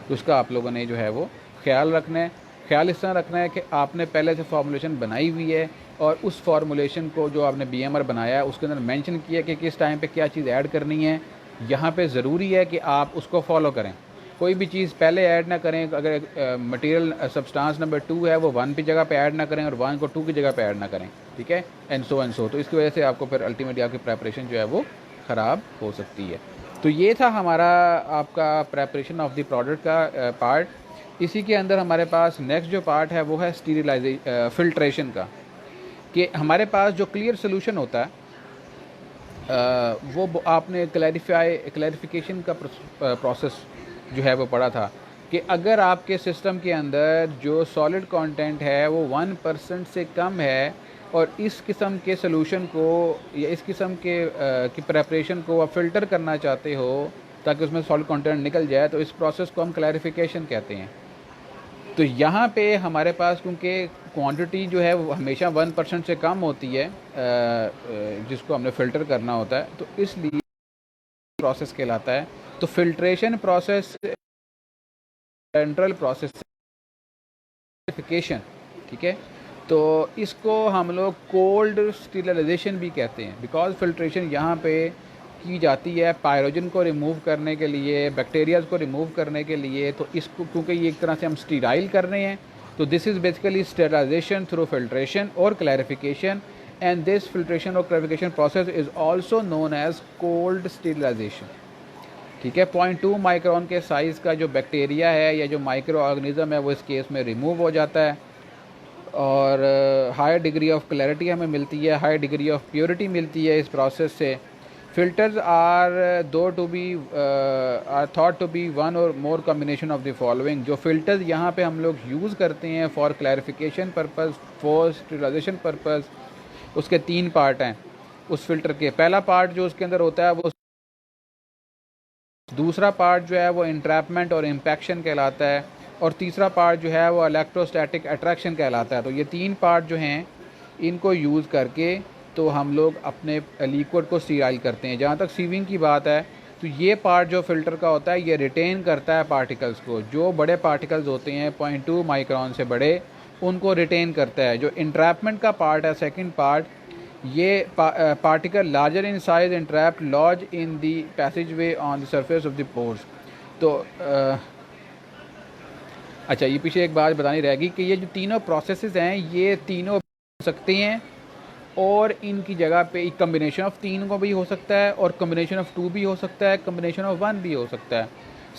[SPEAKER 1] तो उसका आप लोगों ने जो है वो ख्याल रखना है। ख्याल इस तरह रखना है कि आपने पहले से फार्मूलेशन बनाई हुई है और उस फार्मूलेशन को जो आपने BMR बनाया है उसके अंदर मेंशन किया कि किस टाइम पे क्या चीज़ ऐड करनी है। यहाँ पे ज़रूरी है कि आप उसको फॉलो करें, कोई भी चीज़ पहले ऐड ना करें। अगर मटेरियल सब्सटेंस नंबर 2 है वो 1 की जगह पे ऐड ना करें और 1 को 2 की जगह पे ऐड ना करें, ठीक है, एंड सो। तो इसकी वजह से आपको फिर अल्टीमेटली आपकी प्रेपरेशन जो है वो ख़राब हो सकती है। तो ये था हमारा आपका प्रेपरेशन ऑफ द प्रोडक्ट का पार्ट। इसी के अंदर हमारे पास नेक्स्ट जो पार्ट है वो है फिल्ट्रेशन का, कि हमारे पास जो क्लियर सोल्यूशन होता है वो आपने क्लैरिफिकेशन का प्रोसेस जो है वो पढ़ा था कि अगर आपके सिस्टम के अंदर जो सॉलिड कंटेंट है वो 1% से कम है और इस किस्म के सोल्यूशन को या इस किस्म के की प्रेपरेशन को आप फ़िल्टर करना चाहते हो ताकि उसमें सॉलिड कंटेंट निकल जाए, तो इस प्रोसेस को हम क्लैरिफिकेशन कहते हैं। तो यहाँ पे हमारे पास क्योंकि क्वांटिटी जो है वो हमेशा 1% से कम होती है जिसको हमने फ़िल्टर करना होता है, तो इसलिए प्रोसेस कहलाता है। तो फिल्ट्रेशन प्रोसेस सेंट्रल प्रोसेस ठीक है। तो इसको हम लोग कोल्ड स्टीरिलाइजेशन भी कहते हैं, बिकॉज फिल्ट्रेशन यहाँ पे की जाती है पायरोजन को रिमूव करने के लिए, बैक्टीरियाज को रिमूव करने के लिए। तो इसको क्योंकि ये एक तरह से हम स्टीराइल कर रहे हैं, तो this is basically sterilisation through filtration और क्लैरिफिकेशन, एंड दिस फिल्ट्रेशन और clarification process is also known as cold sterilisation, ठीक है। 0.2 माइक्रोन के साइज़ का जो बैक्टीरिया है या जो माइक्रो ऑर्गेनिज़म है वो इस केस में रिमूव हो जाता है और हाई डिग्री ऑफ क्लैरिटी हमें मिलती है, हाई डिग्री ऑफ प्योरिटी मिलती है इस प्रोसेस से। Filters are thought to be one or more combination of the following. जो फिल्टर्स यहाँ पे हम लोग यूज़ करते हैं for clarification purpose, for sterilisation purpose, उसके 3 पार्ट हैं उस फिल्टर के। पहला पार्ट जो उसके अंदर होता है वो, दूसरा पार्ट जो है वो इंट्रैपमेंट और इम्पैक्शन कहलाता है, और तीसरा पार्ट जो है वो इलेक्ट्रोस्टैटिक अट्रैक्शन कहलाता है। तो ये 3 पार्ट जो हैं इनको यूज़ करके तो हम लोग अपने लिक्विड को स्टीराइल करते हैं। जहाँ तक सीविंग की बात है तो ये पार्ट जो फ़िल्टर का होता है ये रिटेन करता है पार्टिकल्स को। जो बड़े पार्टिकल्स होते हैं 0.2 माइक्रोन से बड़े, उनको रिटेन करता है। जो इंट्रैपमेंट का पार्ट है, सेकेंड पार्ट, ये particle larger in size entrapped lodge in the passageway on the surface of the pores। तो अच्छा, ये पीछे एक बात बतानी रहेगी कि ये जो तीनों प्रोसेसेस हैं ये तीनों हो सकते हैं और इनकी जगह पे कम्बिनेशन ऑफ 3 को भी हो सकता है और कम्बिनेशन ऑफ 2 भी हो सकता है, कम्बिनेशन ऑफ 1 भी हो सकता है।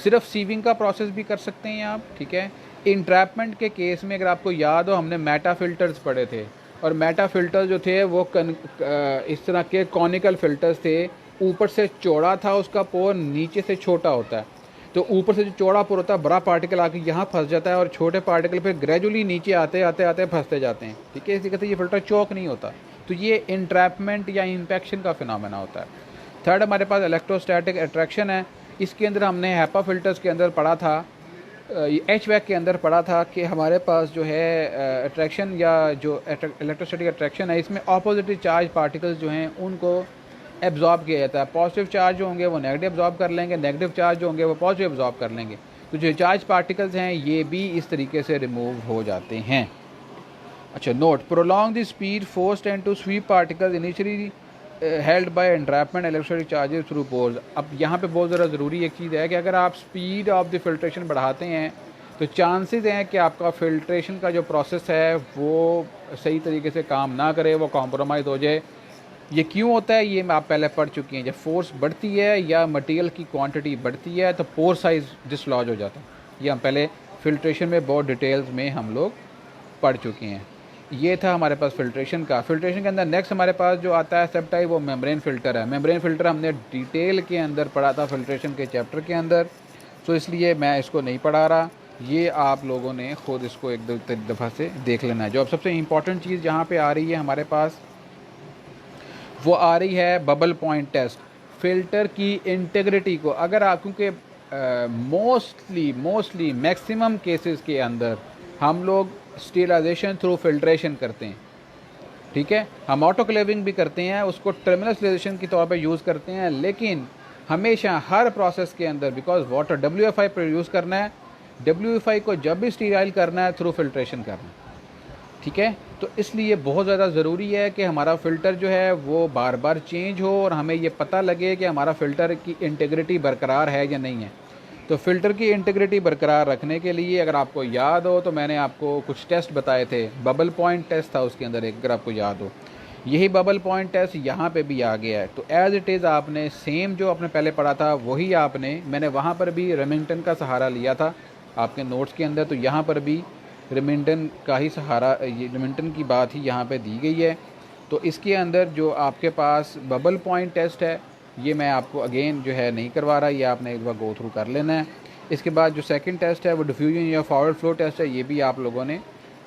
[SPEAKER 1] सिर्फ सीविंग का प्रोसेस भी कर सकते हैं आप, ठीक है। इंट्रैपमेंट के केस में अगर आपको याद हो हमने मेटा फिल्टर्स पढ़े थे, और मेटा फिल्टर जो थे वो इस तरह के कॉनिकल फिल्टर्स थे। ऊपर से चौड़ा था उसका पोर, नीचे से छोटा होता है। तो ऊपर से जो चौड़ा पोर होता है बड़ा पार्टिकल आके यहाँ फंस जाता है और छोटे पार्टिकल फिर ग्रेजुअली नीचे आते आते आते फंसते जाते हैं, ठीक है। इसी कहते ये फिल्टर चौक नहीं होता। तो ये इंट्रैपमेंट या इम्पैक्शन का फिनोमेना होता है। थर्ड हमारे पास इलेक्ट्रोस्टैटिक अट्रैक्शन है। इसके अंदर हमने हैपा फिल्टर्स के अंदर पढ़ा था, HVAC के अंदर पढ़ा था कि हमारे पास जो है अट्रैक्शन या जो इलेक्ट्रोस्टैटिक अट्रैक्शन है इसमें ऑपोजिटली चार्ज पार्टिकल्स जो हैं उनको एब्जॉर्ब किया जाता है। पॉजिटिव चार्ज जो होंगे वो नेगेटिव एब्जॉर्ब कर लेंगे, नेगेटिव चार्ज जो होंगे वो पॉजिटिव एब्जॉर्ब कर लेंगे। तो जो चार्ज पार्टिकल्स हैं ये भी इस तरीके से रिमूव हो जाते हैं। अच्छा, note, prolong the speed force tend to sweep particles initially held by entrapment electrostatic charges through pores. अब यहाँ पे बहुत ज़रा ज़रूरी एक चीज़ है कि अगर आप स्पीड ऑफ द फिल्ट्रेशन बढ़ाते हैं तो चांसेस हैं कि आपका फ़िल्ट्रेशन का जो प्रोसेस है वो सही तरीके से काम ना करे, वो कॉम्प्रोमाइज़ हो जाए। ये क्यों होता है ये आप पहले पढ़ चुकी हैं। जब फोर्स बढ़ती है या मटेरियल की क्वांटिटी बढ़ती है तो पोर साइज़ डिसलॉज हो जाता है। ये हम पहले फ़िल्ट्रेशन में बहुत डिटेल्स में हम लोग पढ़ चुके हैं। ये था हमारे पास फ़िल्ट्रेशन का। फ़िल्ट्रेशन के अंदर नेक्स्ट हमारे पास जो आता है सब टाइप, वो मेम्ब्रेन फ़िल्टर है। मेम्ब्रेन फ़िल्टर हमने डिटेल के अंदर पढ़ा था फ़िल्ट्रेशन के चैप्टर के अंदर, तो इसलिए मैं इसको नहीं पढ़ा रहा। ये आप लोगों ने ख़ुद इसको एक दो दफ़ा से देख लेना है। जो अब सबसे इम्पॉर्टेंट चीज़ जहाँ पे आ रही है हमारे पास, वो आ रही है बबल पॉइंट टेस्ट। फ़िल्टर की इंटीग्रिटी को अगर आप, क्योंकि मोस्टली मैक्सिमम केसेस के अंदर हम लोग स्टीलाइजेशन थ्रू फिल्ट्रेशन करते हैं, ठीक है। हम ऑटोक्लेविंग भी करते हैं, उसको टर्मिनल स्टीलाइजेशन के तौर पे यूज़ करते हैं, लेकिन हमेशा हर प्रोसेस के अंदर बिकॉज वाटर WFI प्रोड्यूस करना है, WFI को जब भी स्टीराइल करना है थ्रू फिल्ट्रेशन करना है, ठीक है। तो इसलिए बहुत ज़्यादा ज़रूरी है कि हमारा फ़िल्टर जो है वो बार बार चेंज हो और हमें ये पता लगे कि हमारा फ़िल्टर की इंटीग्रिटी बरकरार है या नहीं है। तो फ़िल्टर की इंटीग्रिटी बरकरार रखने के लिए अगर आपको याद हो तो मैंने आपको कुछ टेस्ट बताए थे। बबल पॉइंट टेस्ट था उसके अंदर एक, अगर आपको याद हो। यही बबल पॉइंट टेस्ट यहाँ पे भी आ गया है। तो एज़ इट इज़ आपने सेम जो आपने पहले पढ़ा था वही मैंने वहाँ पर भी रेमिंगटन का सहारा लिया था आपके नोट्स के अंदर। तो यहाँ पर भी रेमिंगटन का ही सहारा, ये रेमिंगटन की बात ही यहाँ पे दी गई है। तो इसके अंदर जो आपके पास बबल पॉइंट टेस्ट है ये मैं आपको अगेन जो है नहीं करवा रहा, ये आपने एक बार गो थ्रू कर लेना है। इसके बाद जो सेकंड टेस्ट है वो डिफ्यूजन या फॉरवर्ड फ्लो टेस्ट है, ये भी आप लोगों ने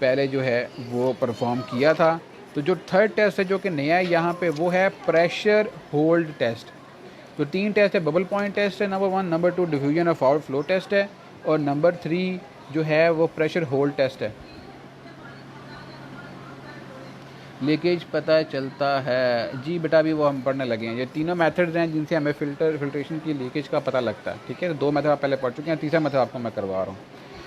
[SPEAKER 1] पहले जो है वो परफॉर्म किया था। तो जो थर्ड टेस्ट है जो कि नया है यहाँ पे, वो है प्रेशर होल्ड टेस्ट। तो 3 टेस्ट है, बबल पॉइंट टेस्ट है नंबर 1, नंबर 2 डिफ्यूजन और फॉरवर्ड फ्लो टेस्ट है, और नंबर 3 जो है वो प्रेशर होल्ड टेस्ट है। लीकेज पता चलता है जी बेटा, अभी वो हम पढ़ने लगे हैं। ये तीनों मेथड्स हैं जिनसे हमें फिल्ट्रेशन की लीकेज का पता लगता है, ठीक है। तो 2 मेथड आप पहले पढ़ चुके हैं, तीसरा मेथड आपको मैं करवा रहा हूँ।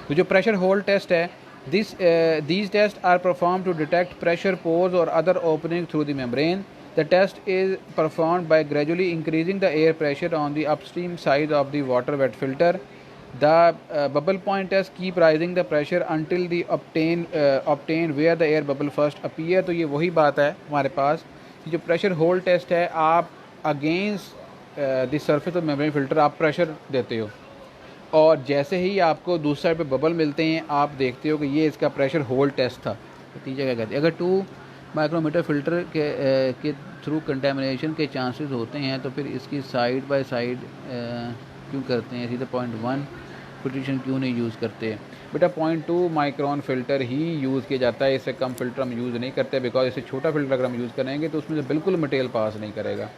[SPEAKER 1] तो जो प्रेशर होल्ड टेस्ट है, these tests are performed to detect pressure pores or other opening through the membrane. The test is performed by gradually increasing the air pressure on the upstream side of the water wet filter. The bubble point test keep rising the pressure until the obtain where the air bubble first appear. तो ये वही बात है हमारे पास कि जो pressure hold test है, आप against the surface of membrane filter आप प्रेशर देते हो, और जैसे ही आपको दूसरी साइड पे बबल मिलते हैं आप देखते हो कि ये इसका प्रेशर होल्ड टेस्ट था। नतीजा क्या कहते हैं, अगर 2 माइक्रोमीटर फ़िल्टर के थ्रू कंटेमिनेशन के चांसेस होते हैं तो फिर इसकी साइड बाय साइड क्यों करते हैं, सीधे 0.1 फिल्ट्रेशन क्यों नहीं यूज़ करते। बेटा 0.2 माइक्रोन फ़िल्टर ही यूज़ किया जाता है, इससे कम फ़िल्टर हम यूज़ नहीं करते, बिकॉज इससे छोटा फ़िल्टर अगर हम यूज़ करेंगे तो उसमें से बिल्कुल मटेरियल पास नहीं करेगा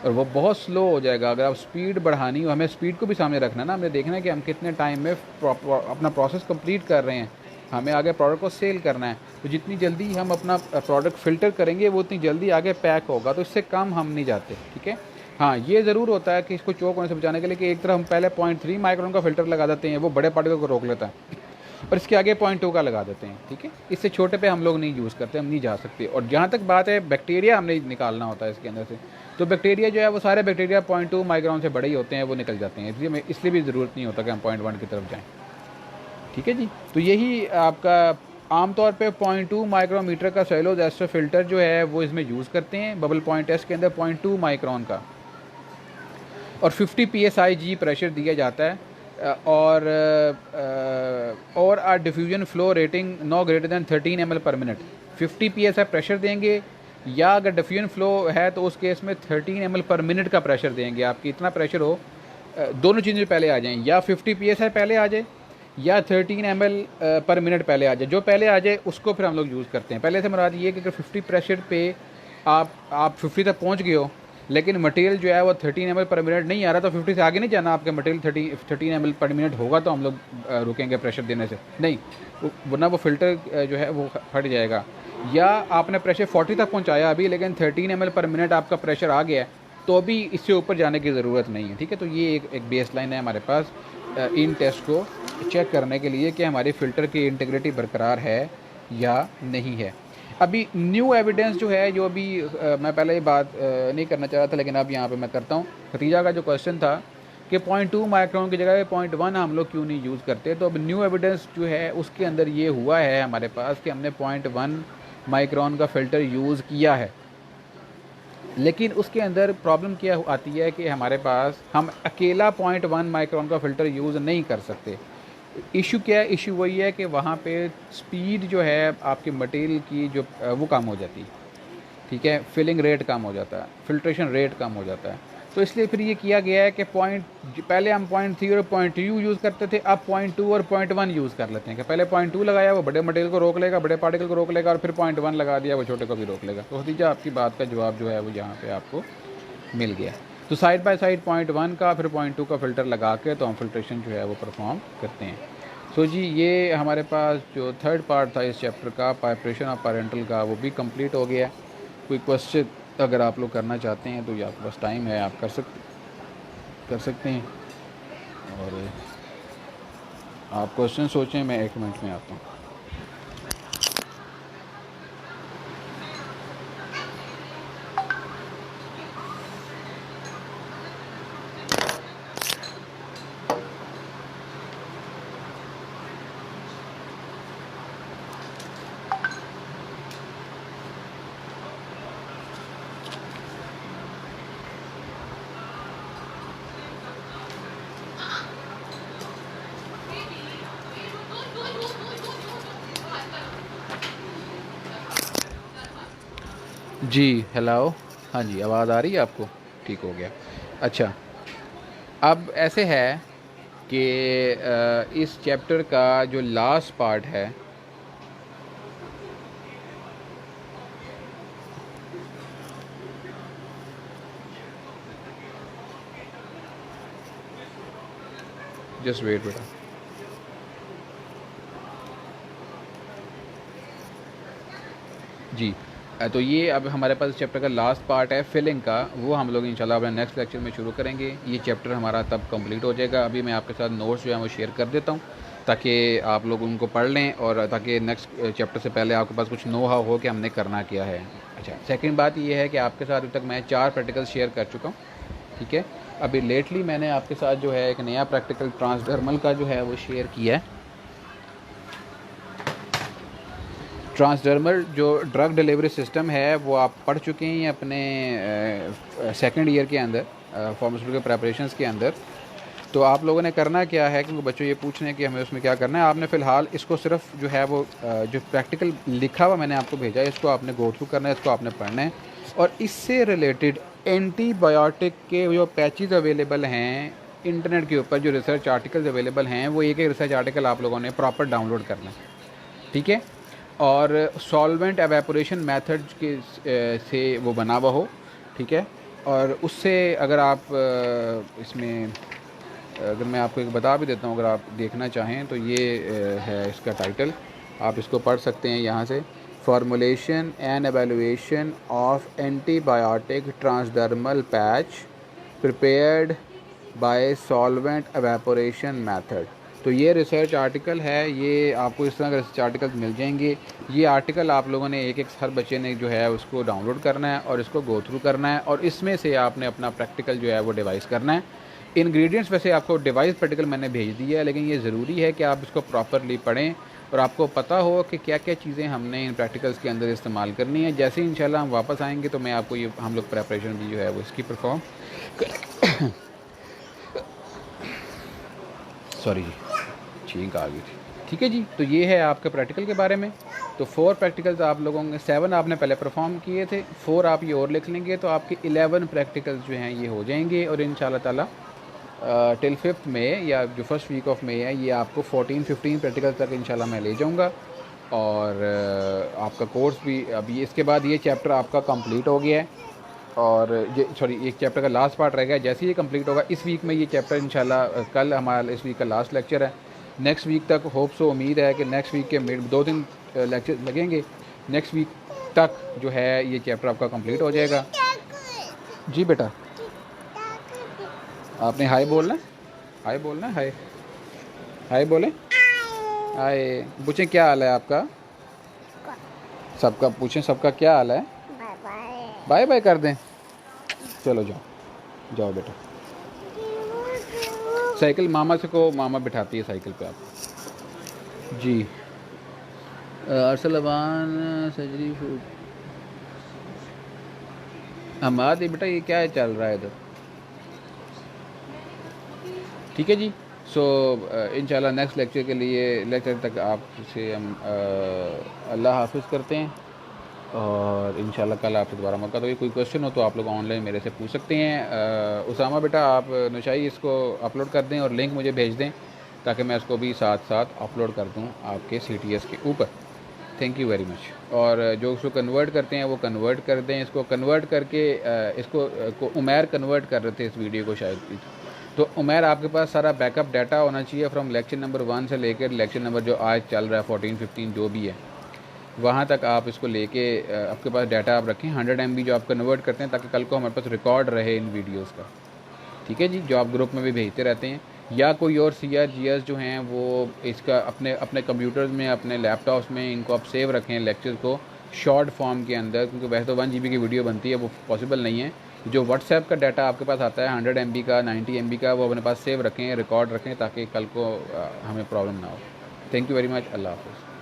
[SPEAKER 1] और वो बहुत स्लो हो जाएगा। अगर आप स्पीड बढ़ानी हो, हमें स्पीड को भी सामने रखना है ना, हमें देखना है कि हम कितने टाइम में अपना प्रोसेस कंप्लीट कर रहे हैं, हमें आगे प्रोडक्ट को सेल करना है। तो जितनी जल्दी हम अपना प्रोडक्ट फ़िल्टर करेंगे वो उतनी जल्दी आगे पैक होगा, तो इससे कम हम नहीं जाते, ठीक है। हाँ, ये ज़रूर होता है कि इसको चोक होने से बचाने के लिए कि एक तरफ हम पहले 0.3 माइक्रोन का फ़िल्टर लगा देते हैं, वो बड़े पार्टिकल को रोक लेता है, और इसके आगे 0.2 का लगा देते हैं, ठीक है। इससे छोटे पे हम लोग नहीं यूज़ करते, हम नहीं जा सकते। और जहाँ तक बात है बैक्टीरिया हमने निकालना होता है इसके अंदर से, तो बैक्टीरिया जो है वो सारे बैक्टीरिया 0.2 माइक्रोन से बड़े ही होते हैं, वो निकल जाते हैं, इसलिए भी ज़रूरत नहीं होता कि हम 0.1 की तरफ जाएँ, ठीक है जी। तो यही आपका आमतौर पे 0.2 माइक्रोमीटर का सेलोज एस्टर फिल्टर जो है वो इसमें यूज़ करते हैं बबल पॉइंट टेस्ट के अंदर 0.2 माइक्रोन का, और 50 psi प्रेशर दिया जाता है, और a diffusion flow rating no greater than 13 ml पर मिनट। 50 psi प्रेशर देंगे, या अगर डिफ्यूजन फ्लो है तो उस केस में 13 ml पर मिनट का प्रेशर देंगे। आपकी इतना प्रेशर हो, दोनों चीज़ें पहले आ जाएँ, या 50 psi पहले आ जाए या 13 ml पर मिनट पहले आ जाए। जो पहले आ जाए उसको फिर हम लोग यूज़ करते हैं। पहले से मुराद ये कि अगर 50 प्रेशर पे आप 50 तक पहुँच गए हो, लेकिन मटेरियल जो है वो 13 ml पर मिनट नहीं आ रहा, तो 50 से आगे नहीं जाना। आपका मटेरियल 13 ml पर मिनट होगा तो हम लोग रुकेंगे प्रेशर देने से, नहीं, वरना वो फ़िल्टर जो है वो फट जाएगा। या आपने प्रेशर 40 तक पहुंचाया अभी, लेकिन 13 ml पर मिनट आपका प्रेशर आ गया है, तो भी इससे ऊपर जाने की ज़रूरत नहीं है, ठीक है। तो ये एक बेस लाइन है हमारे पास इन टेस्ट को चेक करने के लिए कि हमारी फ़िल्टर की इंटीग्रिटी बरकरार है या नहीं है। अभी न्यू एविडेंस जो है, जो अभी मैं पहले ये बात नहीं करना चाह रहा था, लेकिन अब यहाँ पे मैं करता हूँ। खतीजा का जो क्वेश्चन था कि 0.2 माइक्रोन की जगह 0.1 हम लोग क्यों नहीं यूज़ करते, तो अब न्यू एविडेंस जो है उसके अंदर ये हुआ है हमारे पास कि हमने 0.1 माइक्रोन का फ़िल्टर यूज़ किया है। लेकिन उसके अंदर प्रॉब्लम क्या आती है कि हमारे पास हम अकेला 0.1 माइक्रोन का फ़िल्टर यूज़ नहीं कर सकते। इशू क्या है? इशू वही है कि वहाँ पे स्पीड जो है आपके मटेरियल की जो वो कम हो जाती है, ठीक है। फिलिंग रेट कम हो जाता है, फिल्ट्रेशन रेट कम हो जाता है। तो इसलिए फिर ये किया गया है कि पहले हम 0.3 और 0.2 यूज़ करते थे, अब 0.2 और 0.1 यूज़ कर लेते हैं कि पहले 0.2 लगाया वो बड़े मटेरियल को रोक लेगा, बड़े पार्टिकल को रोक लेगा, और फिर 0.1 लगा दिया वो छोटे को भी रोक लेगा। तो नतीजा आपकी बात का जवाब जो है वो यहाँ पे आपको मिल गया। तो साइड बाय साइड 0.1 का फिर 0.2 का फ़िल्टर लगा के तो हम फिल्ट्रेशन जो है वो परफॉर्म करते हैं। सो जी, ये हमारे पास जो थर्ड पार्ट था इस चैप्टर का, पाइपरेशन ऑफ पेरेंटल का, वो भी कंप्लीट हो गया। कोई क्वेश्चन अगर आप लोग करना चाहते हैं तो ये आपके पास टाइम है, आप कर सकते हैं। और आप क्वेश्चन सोचें, मैं 1 मिनट में आता हूँ। जी, हेलो। हाँ जी, आवाज़ आ रही है आपको? ठीक हो गया। अच्छा, अब ऐसे है कि इस चैप्टर का जो लास्ट पार्ट है, जस्ट वेट बेटा। जी, तो ये अब हमारे पास चैप्टर का लास्ट पार्ट है फिलिंग का, वो हम लोग इंशाल्लाह अपने नेक्स्ट लेक्चर में शुरू करेंगे। ये चैप्टर हमारा तब कंप्लीट हो जाएगा। अभी मैं आपके साथ नोट्स जो है वो शेयर कर देता हूँ ताकि आप लोग उनको पढ़ लें, और ताकि नेक्स्ट चैप्टर से पहले आपके पास कुछ नो हाउ हो कि हमने करना क्या है। अच्छा, सेकंड बात ये है कि आपके साथ अभी तक मैं 4 प्रैक्टिकल्स शेयर कर चुका हूँ, ठीक है। अभी लेटली मैंने आपके साथ जो है एक नया प्रैक्टिकल ट्रांसडर्मल का जो है वो शेयर किया है। ट्रांसडर्मल जो ड्रग डिलीवरी सिस्टम है वो आप पढ़ चुके हैं अपने सेकंड ईयर के अंदर, फार्मास्यूटिकल प्रेपरेशंस के अंदर। तो आप लोगों ने करना क्या है, क्योंकि बच्चों ये पूछ रहे हैं कि हमें उसमें क्या करना है। आपने फ़िलहाल इसको सिर्फ जो है वो जो प्रैक्टिकल लिखा हुआ मैंने आपको भेजा है, इसको आपने गो थ्रू करना है, इसको आपने पढ़ना है। और इससे रिलेटेड एंटीबायोटिक के जो पैचेज अवेलेबल हैं इंटरनेट के ऊपर, जो रिसर्च आर्टिकल्स अवेलेबल हैं, वो एक रिसर्च आर्टिकल आप लोगों ने प्रॉपर डाउनलोड करना है, ठीक है। और सॉल्वेंट एवेपोरेशन मेथड के से वो बना हुआ हो, ठीक है। और उससे अगर आप इसमें अगर मैं आपको एक बता भी देता हूँ, अगर आप देखना चाहें तो ये है इसका टाइटल, आप इसको पढ़ सकते हैं यहाँ से। Formulation and evaluation of antibiotic transdermal patch prepared by solvent evaporation method. तो ये रिसर्च आर्टिकल है, ये आपको इस तरह के रिसर्च आर्टिकल मिल जाएंगे। ये आर्टिकल आप लोगों ने एक हर बच्चे ने जो है उसको डाउनलोड करना है और इसको गो थ्रू करना है, और इसमें से आपने अपना प्रैक्टिकल जो है वो डिवाइस करना है। इंग्रेडिएंट्स वैसे आपको डिवाइस प्रैक्टिकल मैंने भेज दिया है, लेकिन ये ज़रूरी है कि आप इसको प्रॉपरली पढ़ें और आपको पता हो कि क्या क्या चीज़ें हमने इन प्रैक्टिकल्स के अंदर इस्तेमाल करनी है। जैसे ही इंशाल्लाह हम वापस आएंगे तो मैं आपको ये हम लोग प्रेपरेशन भी जो है वो इसकी परफॉर्म सॉरी जी, छींक आ गई थी, ठीक है जी। तो ये है आपके प्रैक्टिकल के बारे में। तो 4 प्रैक्टिकल्स आप लोगों ने 7 आपने पहले परफॉर्म किए थे, 4 आप ये और लिख लेंगे तो आपके 11 प्रैक्टिकल्स जो हैं ये हो जाएंगे। और इंशाल्लाह ताला टिल 5th में या जो फर्स्ट वीक ऑफ में है, ये आपको 14-15 प्रैक्टिकल तक इंशाल्लाह मैं ले जाऊंगा। और आपका कोर्स भी अभी इसके बाद ये चैप्टर आपका कंप्लीट हो गया है, और ये सॉरी एक चैप्टर का लास्ट पार्ट रह गया। जैसे ही ये कंप्लीट होगा इस वीक में ये चैप्टर इंशाल्लाह, कल हमारा इस वीक का लास्ट लेक्चर है। नेक्स्ट वीक तक होप सो उम्मीद है कि नेक्स्ट वीक के 2 दिन लेक्चर लगेंगे, नेक्स्ट वीक तक जो है ये चैप्टर आपका कंप्लीट हो जाएगा। जी बेटा, आपने हाय बोलना है, हाय बोलना है, हाय हाय बोले, हाय। पूछें क्या हाल है आपका, सबका पूछें सबका क्या हाल है। बाय बाय कर दें, चलो जाओ, जाओ बेटा। साइकिल मामा से को, मामा बिठाती है साइकिल पे आप। जी अरसलवान सर्जरी शूट। हमारा बेटा ये क्या है चल रहा है इधर। ठीक है जी। सो इंशाल्लाह नेक्स्ट लेक्चर के लिए, लेक्चर तक आपसे हम अल्लाह हाफिज़ करते हैं, और इंशाल्लाह कल आपसे दोबारा मौका तो कोई क्वेश्चन हो तो आप लोग ऑनलाइन मेरे से पूछ सकते हैं। उसामा बेटा आप नुशाई इसको अपलोड कर दें और लिंक मुझे भेज दें ताकि मैं इसको भी साथ साथ अपलोड कर दूं आपके CTS के ऊपर। Thank you very much. और जो उसको कन्वर्ट करते हैं वो कन्वर्ट कर दें, इसको कन्वर्ट करके इसको उमैर कन्वर्ट कर रहे थे इस वीडियो को शायद। तो उमैर आपके पास सारा बैकअप डाटा होना चाहिए फ्रॉम लेक्चर नंबर 1 से लेकर लेक्चर नंबर जो आज चल रहा है 14 15 जो भी है, वहाँ तक आप इसको लेके आपके पास डाटा आप रखें 100 MB जो आप कन्वर्ट करते हैं, ताकि कल को हमारे पास रिकॉर्ड रहे इन वीडियोज़ का। ठीक है जी, जो आप ग्रुप में भी भेजते रहते हैं, या कोई और CRGS जो हैं वो इसका अपने अपने कंप्यूटर्स में, अपने लैपटॉप्स में इनको आप सेव रखें लेक्चर को शॉर्ट फॉर्म के अंदर, क्योंकि वैसे तो 1 GB की वीडियो बनती है, वो पॉसिबल नहीं है। जो व्हाट्सएप का डाटा आपके पास आता है 100 MB का, 90 MB का, वो अपने पास सेव रखें, रिकॉर्ड रखें, ताकि कल को हमें प्रॉब्लम ना हो। थैंक यू वेरी मच, अल्लाह हाफ़िज़।